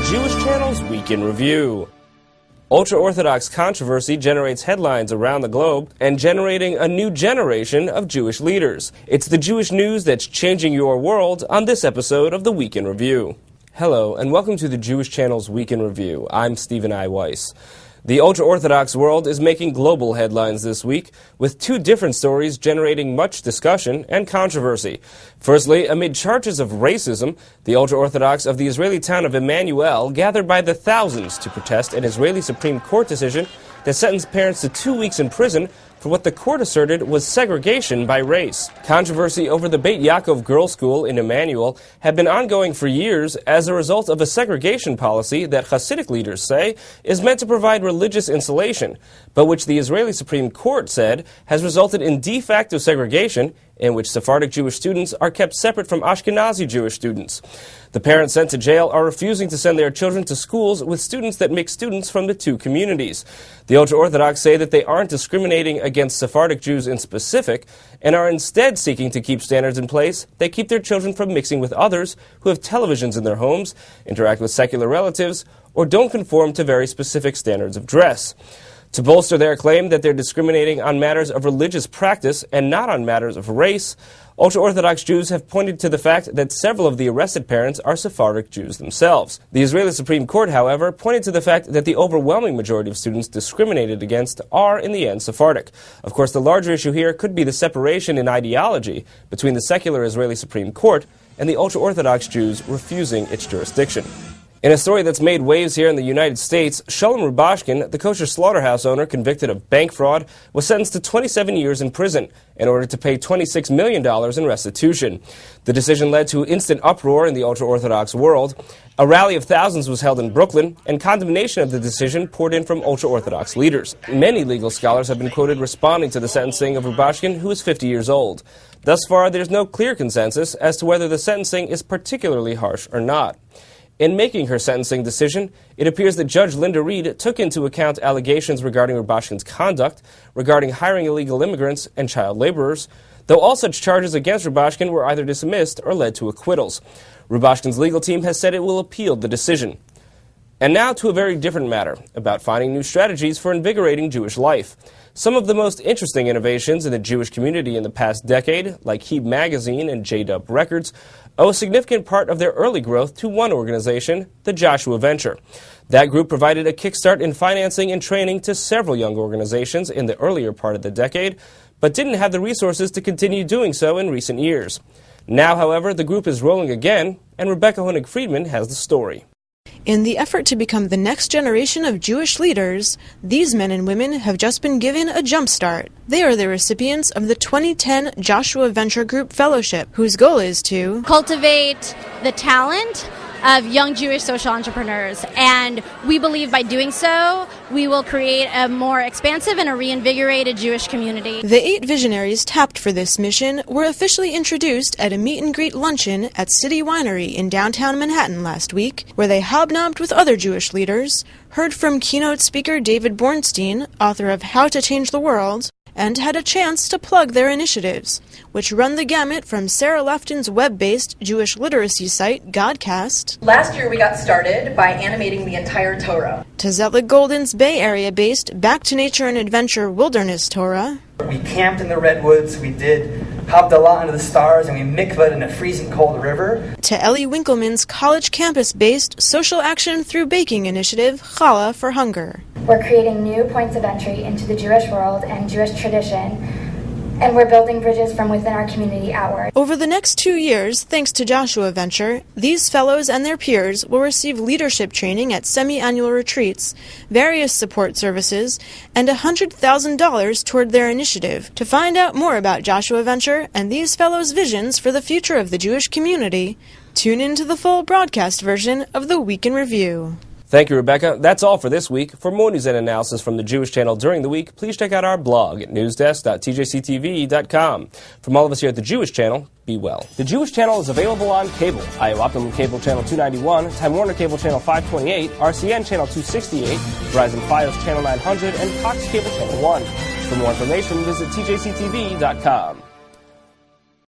the Jewish Channel's Week in Review. Ultra-Orthodox controversy generates headlines around the globe and generating a new generation of Jewish leaders. It's the Jewish news that's changing your world on this episode of the Week in Review. Hello, and welcome to the Jewish Channel's Week in Review. I'm Stephen I. Weiss. The ultra-Orthodox world is making global headlines this week, with two different stories generating much discussion and controversy. Firstly, amid charges of racism, the ultra-Orthodox of the Israeli town of Emmanuel gathered by the thousands to protest an Israeli Supreme Court decision that sentenced parents to 2 weeks in prison for what the court asserted was segregation by race. Controversy over the Beit Yaakov Girls' School in Emmanuel had been ongoing for years as a result of a segregation policy that Hasidic leaders say is meant to provide religious insulation, but which the Israeli Supreme Court said has resulted in de facto segregation in which Sephardic Jewish students are kept separate from Ashkenazi Jewish students. The parents sent to jail are refusing to send their children to schools with students that mix students from the two communities. The ultra-Orthodox say that they aren't discriminating against Sephardic Jews in specific and are instead seeking to keep standards in place that keep their children from mixing with others who have televisions in their homes, interact with secular relatives, or don't conform to very specific standards of dress. To bolster their claim that they're discriminating on matters of religious practice and not on matters of race, ultra-Orthodox Jews have pointed to the fact that several of the arrested parents are Sephardic Jews themselves. The Israeli Supreme Court, however, pointed to the fact that the overwhelming majority of students discriminated against are, in the end, Sephardic. Of course, the larger issue here could be the separation in ideology between the secular Israeli Supreme Court and the ultra-Orthodox Jews refusing its jurisdiction. In a story that's made waves here in the United States, Shalom Rubashkin, the kosher slaughterhouse owner convicted of bank fraud, was sentenced to 27 years in prison in order to pay $26 million in restitution. The decision led to instant uproar in the ultra-Orthodox world. A rally of thousands was held in Brooklyn, and condemnation of the decision poured in from ultra-Orthodox leaders. Many legal scholars have been quoted responding to the sentencing of Rubashkin, who is 50 years old. Thus far, there's no clear consensus as to whether the sentencing is particularly harsh or not. In making her sentencing decision, it appears that Judge Linda Reed took into account allegations regarding Rubashkin's conduct, regarding hiring illegal immigrants and child laborers, though all such charges against Rubashkin were either dismissed or led to acquittals. Rubashkin's legal team has said it will appeal the decision. And now to a very different matter, about finding new strategies for invigorating Jewish life. Some of the most interesting innovations in the Jewish community in the past decade, like Heeb Magazine and J-Dub Records, owe a significant part of their early growth to one organization, the Joshua Venture. That group provided a kickstart in financing and training to several young organizations in the earlier part of the decade, but didn't have the resources to continue doing so in recent years. Now, however, the group is rolling again, and Rebecca Honig-Friedman has the story. In the effort to become the next generation of Jewish leaders, these men and women have just been given a jump start. They are the recipients of the 2010 Joshua Venture Group Fellowship, whose goal is to cultivate the talent of young Jewish social entrepreneurs. And we believe by doing so, we will create a more expansive and a reinvigorated Jewish community. The 8 visionaries tapped for this mission were officially introduced at a meet-and-greet luncheon at City Winery in downtown Manhattan last week, where they hobnobbed with other Jewish leaders, heard from keynote speaker David Bornstein, author of How to Change the World, and had a chance to plug their initiatives, which run the gamut from Sarah Lefton's web-based Jewish literacy site, Godcast. Last year we got started by animating the entire Torah. To Zelig Golden's Bay Area-based Back to Nature and Adventure Wilderness Torah. We camped in the redwoods, we did Havdalah under the stars, and we mikvahed in a freezing cold river. To Ellie Winkleman's college campus-based social action through baking initiative, Challah for Hunger. We're creating new points of entry into the Jewish world and Jewish tradition, and we're building bridges from within our community outward. Over the next 2 years, thanks to Joshua Venture, these fellows and their peers will receive leadership training at semi-annual retreats, various support services, and $100,000 toward their initiative. To find out more about Joshua Venture and these fellows' visions for the future of the Jewish community, tune in to the full broadcast version of the Week in Review. Thank you, Rebecca. That's all for this week. For more news and analysis from the Jewish Channel during the week, please check out our blog at newsdesk.tjctv.com. From all of us here at the Jewish Channel, be well. The Jewish Channel is available on cable. IO Optimum Cable Channel 291, Time Warner Cable Channel 528, RCN Channel 268, Verizon Fios Channel 900, and Cox Cable Channel 1. For more information, visit tjctv.com.